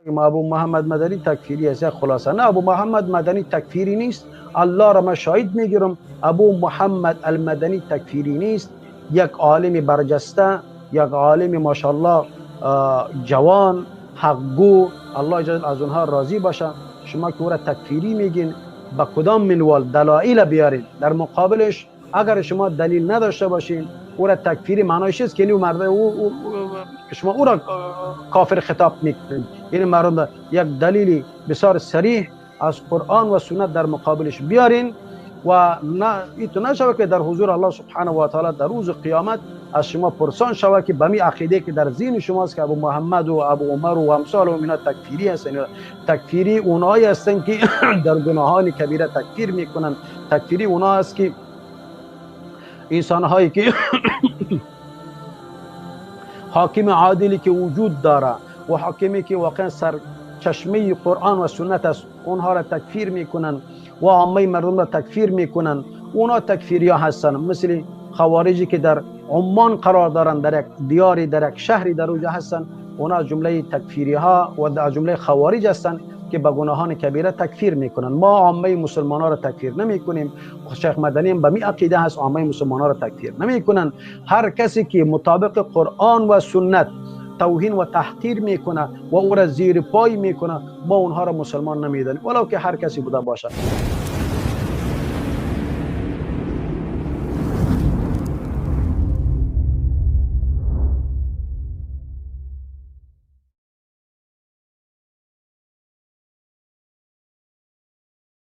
ابو محمد مدنی تکفیری است. خلاصه نه، ابو محمد مدنی تکفیری نیست. الله را من شاهد میگیرم ابو محمد المدنی تکفیری نیست. یک عالم برجسته، یک عالم ماشاءالله جوان حقگو، الله جل از اونها راضی باشه. شما که او را تکفیری میگین، به کدام منوال دلایل بیارین؟ در مقابلش اگر شما دلیل نداشته باشین، او را تکفیری معنیش است که این مرد شما او را کافر خطاب میکنید. این مرد یک دلیل بسیار صریح از قرآن و سنت در مقابلش بیارین و نه ایتو نشوه که در حضور الله سبحانه و تعالی در روز قیامت از شما پرسان شوه که به می عقیده که در ذهن شماست که ابو محمد و ابو عمر و امثال و اینا تکفیری هستن. تکفیری اونایی هستن که در گناهان کبیره تکفیر میکنن. تکفیری اونا است که انسان هایی که حاکم عادلی که وجود داره و حاکمی که واقعا سرچشمه قرآن و سنت است، اونها را تکفیر میکنن و عامه مردم را تکفیر میکنن. اونا تکفیری ها هستن، مثل خوارجی که در عمان قرار دارن، در یک دیاری، در یک شهری در اونجا هستن. اونا از جمله تکفیری ها و از جمله خوارج هستن که به گناهان کبیره تکفیر میکنن. ما عامه مسلمان ها را تکفیر نمیکنیم. شیخ مدنی هم به می عقیده هست عامه مسلمان ها را تکفیر نمیکنن. هر کسی که مطابق قرآن و سنت توهین و تحقیر میکنه و او را زیر پای میکنه، ما اونها را مسلمان نمیدانیم، ولو که هر کسی بوده باشه.